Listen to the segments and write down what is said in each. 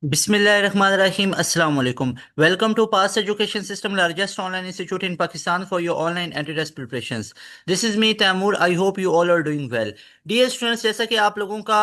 Bismillahirrahmanirrahim. Assalamu alaikum. Welcome to Pass Education System, largest online institute in Pakistan for your online anti-test preparations. This is me, Taimur. I hope you all are doing well. Dear students, जैसा कि आप लोगों का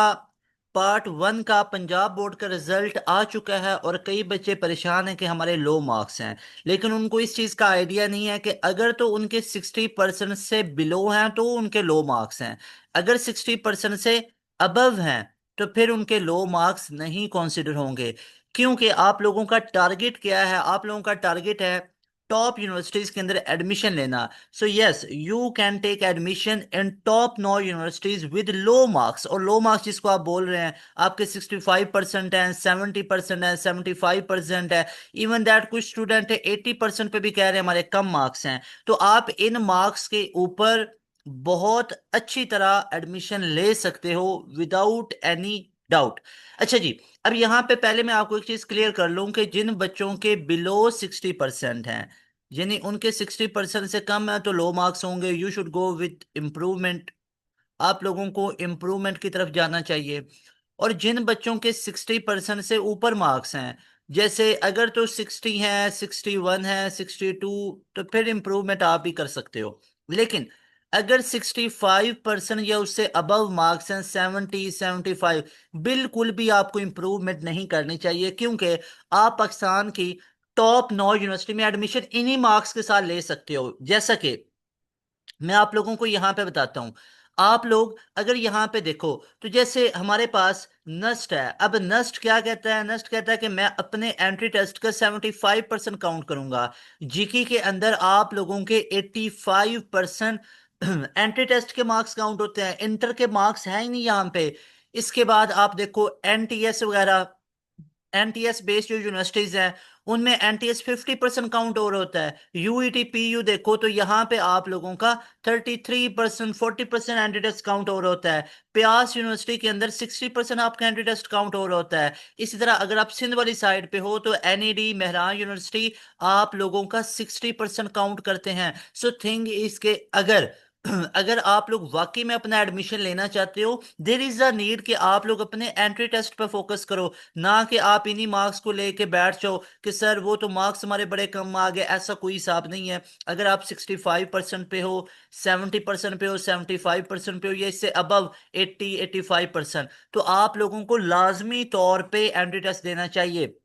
part 1 का Punjab board का result आ चुका है और कई बच्चे परेशान हैं कि हमारे लो मार्क्स हैं, लेकिन उनको इस चीज़ का आइडिया नहीं है कि अगर तो उनके 60% से बिलो हैं तो उनके लो मार्क्स हैं, अगर 60% से अबव हैं तो फिर उनके लो मार्क्स नहीं कंसिडर होंगे। क्योंकि आप लोगों का टारगेट क्या है? आप लोगों का टारगेट है टॉप यूनिवर्सिटीज के अंदर एडमिशन लेना। So yes, you can take admission in top 9 universities with low marks. और लो मार्क्स जिसको आप बोल रहे हैं, आपके 65% है, 70% है, 75% है, इवन दैट कुछ स्टूडेंट है 80% पे भी कह रहे हैं हमारे कम मार्क्स हैं। तो आप इन मार्क्स के ऊपर बहुत अच्छी तरह एडमिशन ले सकते हो विदाउट एनी डाउट। अच्छा जी, अब यहाँ पे पहले मैं आपको एक चीज क्लियर कर लूं कि जिन बच्चों के बिलो 60% हैं, यानी उनके 60% से कम है, तो लो मार्क्स होंगे। You should go with improvement. आप लोगों को इम्प्रूवमेंट की तरफ जाना चाहिए। और जिन बच्चों के 60% से ऊपर मार्क्स हैं, जैसे अगर तो 60 है, 61 है, 62, तो फिर इम्प्रूवमेंट आप भी कर सकते हो। लेकिन अगर 65% या उससे अबव मार्क्स हैं, 70, 75, बिल्कुल भी आपको इम्प्रूवमेंट नहीं करनी चाहिए। क्योंकि आप पाकिस्तान की टॉप 9 यूनिवर्सिटी में एडमिशन इन्हीं मार्क्स के साथ ले सकते हो। जैसा कि मैं आप लोगों को यहां पे बताता हूं। आप लोग अगर यहां पे देखो, तो जैसे हमारे पास नस्ट है। अब नस्ट क्या कहता है? नस्ट कहता है कि मैं अपने एंट्री टेस्ट का 75% काउंट करूंगा। जीके के अंदर आप लोगों के 85% एंट्री टेस्ट के मार्क्स काउंट होते हैं, इंटर के मार्क्स हैं ही नहीं यहाँ पे। इसके बाद आप देखो एनटीएस वगैरह, एनटीएस बेस्ड जो यूनिवर्सिटीज हैं, उनमें एनटीएस 50% काउंट और होता है। यूईटी पीयू देखो तो यहाँ पे आप लोगों का 33%, 40% एंटी काउंट और होता है। प्यास यूनिवर्सिटी के अंदर 60% आपका एंटी टेस्ट काउंट और होता है। इसी तरह अगर आप सिंध वाली साइड पे हो तो एनईडी मेहरान यूनिवर्सिटी आप लोगों का 60% काउंट करते हैं। सो थिंग इसके अगर अगर आप लोग वाकई में अपना एडमिशन लेना चाहते हो, देर इज अ नीड कि आप लोग अपने एंट्री टेस्ट पर फोकस करो, ना कि आप इन्हीं मार्क्स को लेके बैठ जाओ कि सर वो तो मार्क्स हमारे बड़े कम आ गए। ऐसा कोई हिसाब नहीं है। अगर आप 65% पे हो, 70% पे हो, 75% पे हो, या इससे अबव 80, 85%, तो आप लोगों को लाजमी तौर पे एंट्री टेस्ट देना चाहिए।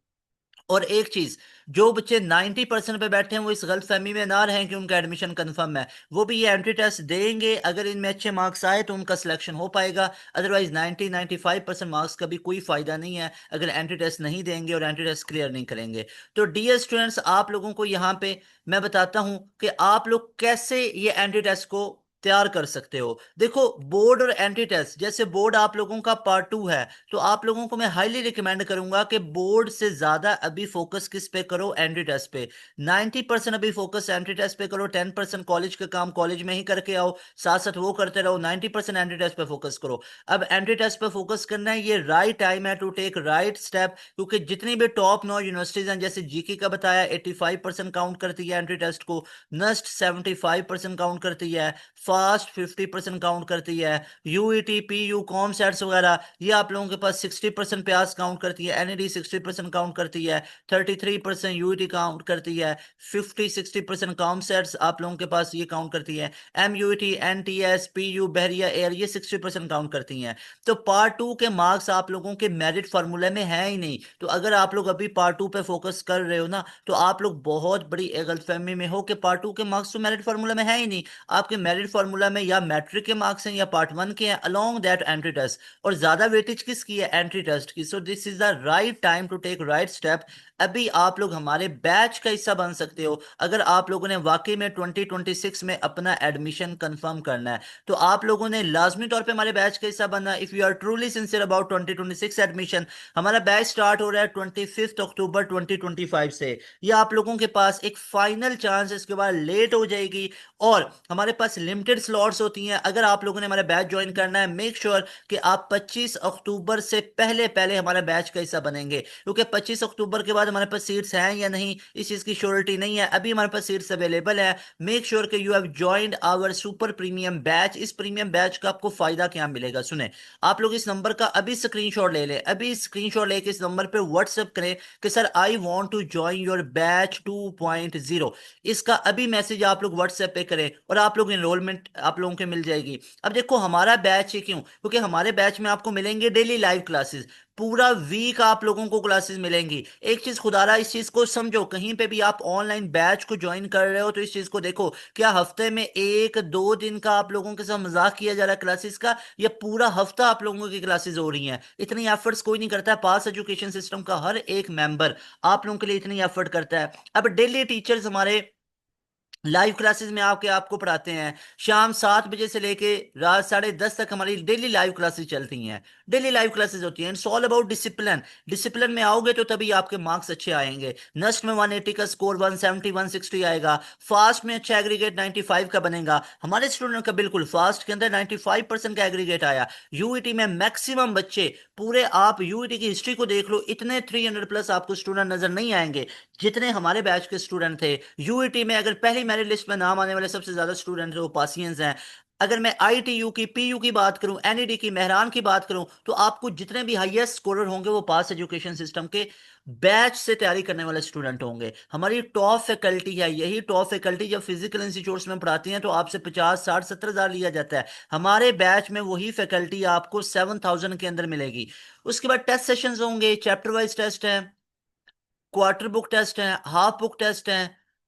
और एक चीज, जो बच्चे 90% पे बैठे हैं वो इस गलत फहमी में ना रहें कि उनका एडमिशन कंफर्म है। वो भी ये एंट्री टेस्ट देंगे, अगर इनमें अच्छे मार्क्स आए तो उनका सिलेक्शन हो पाएगा। अदरवाइज 90, 95% मार्क्स का भी कोई फायदा नहीं है अगर एंट्री टेस्ट नहीं देंगे और एंट्री टेस्ट क्लियर नहीं करेंगे। तो डियर स्टूडेंट्स, आप लोगों को यहाँ पे मैं बताता हूं कि आप लोग कैसे ये एंट्री टेस्ट को तैयार कर सकते हो। देखो, बोर्ड और एंट्री टेस्ट, जैसे बोर्ड आप लोगों का पार्ट 2 है, तो आप लोगों को मैं हाईली रिकमेंड करूंगा कि बोर्ड से ज्यादा अभी फोकस किस पे करो? एंट्री टेस्ट पे। 90% अभी फोकस एंट्री टेस्ट पे करो। 10% कॉलेज का काम कॉलेज में ही करके आओ, साथ साथ वो करते रहो। 90% एंट्री टेस्ट पे फोकस करो। अब एंट्री टेस्ट पे फोकस करना है, ये राइट टाइम है टू टेक राइट स्टेप। क्योंकि जितनी भी टॉप 9 यूनिवर्सिटीज हैं, जैसे जीके का बताया 85% काउंट करती है एंट्री टेस्ट को, नस्ट 75% काउंट करती है, फास्ट 50% काउंट करती है, यूईटी पीयू कॉम सेट्स वगैरह ये आप लोगों के पास 60% प्यास काउंट करती है, एनईडी 60% काउंट करती है, 33% यूईटी काउंट करती है, 50, 60% कॉम सेट्स आप लोगों के पास ये काउंट करती है, एमयूटी, एनटीएस, पीयू, बहरिया एयर ये 60% काउंट करती हैं। तो पार्ट 2 के मार्क्स आप लोगों के मेरिट फार्मूले में है ही नहीं। तो अगर आप लोग अभी पार्ट 2 पे फोकस कर रहे हो ना, तो आप लोग बहुत बड़ी गलतफहमी में हो कि पार्ट 2 के मार्क्स तो मेरिट फार्मूला में है ही नहीं। आपके मेरिट फार्मूला में या मैट्रिक के मार्क्स हैं या पार्ट 1 के हैं, अलोंग दैट एंट्री टेस्ट। और ज्यादा वेटेज किसकी है? एंट्री टेस्ट की। So this is the right time to take right step. अभी आप लोग हमारे बैच का हिस्सा बन सकते हो अगर आप लोगों ने वाकई में 2026 में अपना एडमिशन कंफर्म करना है। तो आप लोगों ने लाजमी तौर पे हमारे बैच का हिस्सा बनना है। If you are truly sincere about 2026 admission, हमारा बैच स्टार्ट हो रहा है 25 अक्टूबर 2025 से। ये आप लोगों के पास एक फाइनल चांस है, इसके बाद लेट हो जाएगी। और हमारे पास लिमिटेड लिमिटेड स्लॉट्स होती हैं। अगर आप लोगों ने हमारा बैच ज्वाइन करना है, मेक श्योर कि आप 25 अक्टूबर से पहले पहले हमारे बैच का हिस्सा बनेंगे, क्योंकि 25 अक्टूबर के बाद हमारे पास सीट्स हैं या नहीं इस चीज़ की श्योरिटी नहीं है। अभी हमारे पास सीट्स अवेलेबल है। मेक श्योर कि you have joined our super premium batch. इस प्रीमियम बैच का आपको फायदा क्या मिलेगा, सुने। आप लोग इस नंबर का अभी स्क्रीनशॉट ले लें, अभी स्क्रीनशॉट लेके इस नंबर पे व्हाट्सएप करें कि sir I want to join your batch 2.0। इसका अभी मैसेज आप लोग व्हाट्सएप पे करें और आप लोग इनरोलमेंट आप लोगों के मिल जाएगी। अब देखो हमारा बैच है क्यों, क्योंकि हमारे बैच में आपको मिलेंगे डेली लाइव क्लासेस। पूरा वीक आप लोगों को क्लासेस मिलेंगी। एक चीज खुदारा इस चीज को समझो, कहीं पे भी आप ऑनलाइन बैच को ज्वाइन कर रहे हो तो इस चीज को देखो, क्या हफ्ते में एक दो दिन का आप लोगों के साथ मजाक किया जा रहा है क्लासेस का, या पूरा हफ्ता आप लोगों की क्लासेस हो रही हैं। इतनी एफर्ट्स कोई नहीं करता है। पास एजुकेशन सिस्टम का हर एक मेंबर आप लोगों के लिए इतनी एफर्ट करता है। अब डेली टीचर्स हमारे लाइव क्लासेस में आके आपको पढ़ाते हैं। शाम 7 बजे से लेके रात 10:30 तक हमारी डेली लाइव क्लासेस चलती हैं। डेली लाइव क्लासेस होती हैं। It's all about discipline. Discipline में आओगे तो तभी आपके मार्क्स अच्छे आएंगे। नस्ट में 180 का स्कोर 170 160 आएगा। फास्ट में अच्छा एग्रीगेट 95 का बनेगा। हमारे स्टूडेंट का बिल्कुल फास्ट के अंदर 95% का एग्रीगेट आया। यूईटी में मैक्सिमम बच्चे पूरे, आप यूईटी की हिस्ट्री को देख लो, इतने 300 प्लस आपको स्टूडेंट नजर नहीं आएंगे जितने हमारे बैच के स्टूडेंट थे। यूईटी में अगर पहली मेरिट लिस्ट में नाम आने वाले सबसे ज्यादा स्टूडेंट थे वो पासियंस हैं। अगर मैं आईटीयू की, पीयू की बात करूं, एनईडी की, मेहरान की बात करूं, तो आपको जितने भी हाईएस्ट स्कोरर होंगे वो पास एजुकेशन सिस्टम के बैच से तैयारी करने वाले स्टूडेंट होंगे। हमारी टॉप फैकल्टी है, यही टॉप फैकल्टी जब फिजिकल इंस्टीट्यूट्स में पढ़ाती हैं तो आपसे 50 60 70 हजार लिया जाता है। हमारे बैच में वही फैकल्टी आपको 7,000 के अंदर मिलेगी। उसके बाद टेस्ट सेशंस होंगे, चैप्टर वाइज टेस्ट है, क्वार्टर बुक टेस्ट है, हाफ बुक टेस्ट है,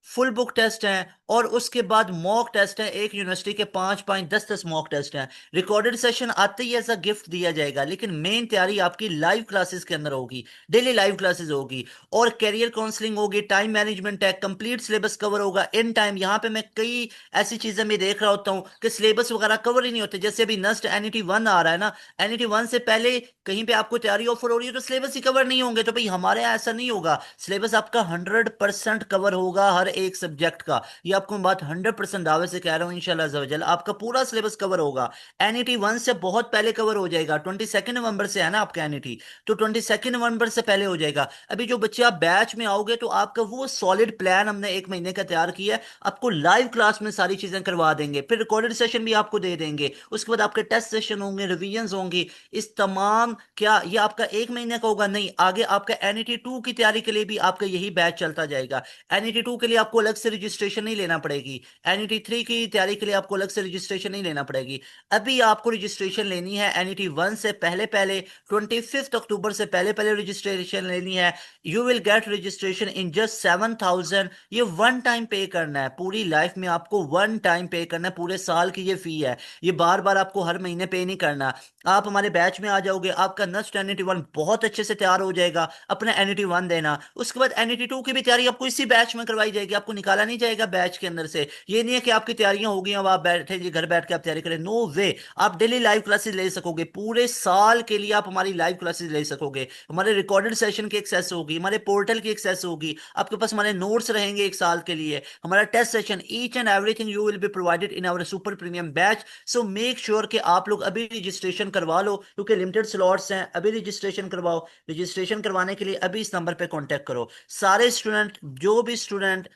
फुल बुक टेस्ट है, और उसके बाद मॉक टेस्ट है। एक यूनिवर्सिटी के 5 5 10 10 मॉक टेस्ट हैं। रिकॉर्डेड सेशन आते ही एज अ गिफ्ट दिया जाएगा, लेकिन मेन तैयारी आपकी लाइव क्लासेस के अंदर होगी। डेली लाइव क्लासेस होगी और कैरियर काउंसलिंग होगी, टाइम मैनेजमेंट है, कंप्लीट सिलेबस कवर होगा इन टाइम। यहाँ पे मैं कई ऐसी चीजें भी देख रहा होता हूँ कि सिलेबस वगैरह कवर ही नहीं होते। जैसे अभी नस्ट एनईटी 1 आ रहा है ना, एनईटी 1 से पहले कहीं पे आपको तैयारी ऑफर हो रही है तो सिलेबस ही कवर नहीं होंगे। तो भाई हमारे यहाँ ऐसा नहीं होगा। सिलेबस आपका 100% कवर होगा हर एक सब्जेक्ट का। ये आपको मैं बात 100% दावे से कह रहा हूँ। इंशाल्लाह अज़्ज़ा वजल आपका पूरा सिलेबस कवर होगा। एनईटी 1 से बहुत पहले कवर हो जाएगा। 22 नवंबर से है ना आपका एनईटी, तो 22 नवंबर से पहले हो जाएगा। अभी जो बच्चे आप बैच में आओगे तो आपका वो सॉलिड प्लान हमने 1 महीने का तैयार किया है। आपको लाइव क्लास में सारी चीजें करवा देंगे, फिर रिकॉर्डेड सेशन भी आपको दे देंगे। उसके बाद आपके टेस्ट सेशन होंगे, रिवीजन होंगी। इस तमाम, क्या ये आपका 1 महीने का होगा? नहीं, आगे आपका एनईटी 2 की तैयारी के लिए भी आपका यही बैच चलता जाएगा। एनईटी 2 के लिए आपको अलग से रजिस्ट्रेशन नहीं लेना पड़ेगी। एनईटी 3 की तैयारी के लिए आपको अलग से रजिस्ट्रेशन नहीं लेना पड़ेगी। अभी आपको रजिस्ट्रेशन लेनी है एनईटी 1 से पहले पहले, 25 अक्टूबर से पहले पहले रजिस्ट्रेशन लेनी है। You will get registration in just 7,000। ये वन टाइम पे करना है, पूरी लाइफ में आपको वन टाइम पे करना है। पूरे साल की ये फी है, ये बार बार आपको हर महीने पे नहीं करना। आप हमारे बैच में आ जाओगे, आपका नेक्स्ट एनईटी 1 बहुत अच्छे से तैयार हो जाएगा। अपना एनईटी 1 देना, उसके बाद एनईटी 2 की भी तैयारी आपको इसी बैच में करवाई जाएगी। आपको निकाला नहीं जाएगा बैच के अंदर से। ये नहीं है कि आपकी तैयारियां हो गई अब आप बैठे जी घर बैठ के आप तैयारी करें, नो वे। आप डेली लाइव क्लासेस ले सकोगे, पूरे साल के लिए आप हमारी लाइव क्लासेस ले सकोगे। हमारे रिकॉर्डेड सेशन की एक्सेस होगी, हमारे पोर्टल की एक्सेस होगी, आपके पास हमारे नोट्स रहेंगे 1 साल के लिए, हमारा test session, each and everything you will be provided in our super premium batch. So make sure कि आप लोग अभी रजिस्ट्रेशन करवा लो, क्योंकि लिमिटेड स्लॉट्स हैं। अभी रजिस्ट्रेशन करवाओ। रजिस्ट्रेशन करवाने के लिए अभी इस नंबर पे कांटेक्ट करो। सारे स्टूडेंट, जो भी स्टूडेंट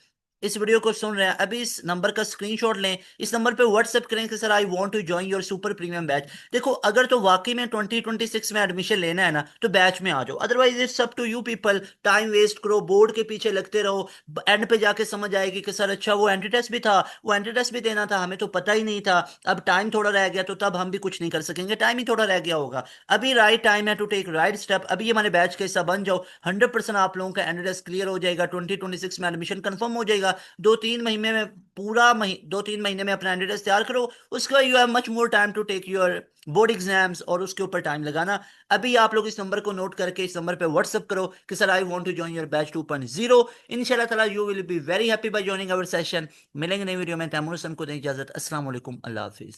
इस वीडियो को सुन रहे हैं, अभी इस नंबर का स्क्रीनशॉट लें, इस नंबर पे व्हाट्सएप करें कि sir I want to join your super premium batch. देखो, अगर तो वाकई में 2026 में एडमिशन लेना है ना तो बैच में आ जाओ, otherwise it's up to you people. Time waste करो, बोर्ड के पीछे लगते रहो, एंड पे जाके समझ आएगी कि सर अच्छा वो एंट्री टेस्ट भी था, वो एंट्री टेस्ट भी देना था, हमें तो पता ही नहीं था। अब टाइम थोड़ा रह गया तो तब हम भी कुछ नहीं कर सकेंगे, टाइम ही थोड़ा रह गया होगा। अभी राइट टाइम है टू टेक राइट स्टेप। अभी हमारे बैच का हिस्सा बन जाओ, 100% आप लोगों का एंट्री टेस्ट क्लियर हो जाएगा, 2026 में एडमिशन कंफर्म हो जाएगा। 2 3 महीने में, पूरा 2 3 महीने में अपना एंट्री टेस्ट तैयार करो। उसके बाद you have much more time to take your board exams और उसके ऊपर टाइम लगाना। अभी आप लोग इस नंबर को नोट करके इस नंबर पे व्हाट्सअप करो कि sir I want to join your batch 2.0। इंशाल्लाह ताला you will be very happy by joining our session. मिलेंगे नई वीडियो में। तैमूर हसन को दें इजाजत। अस्सलाम वालेकुम, अल्लाह हाफिज।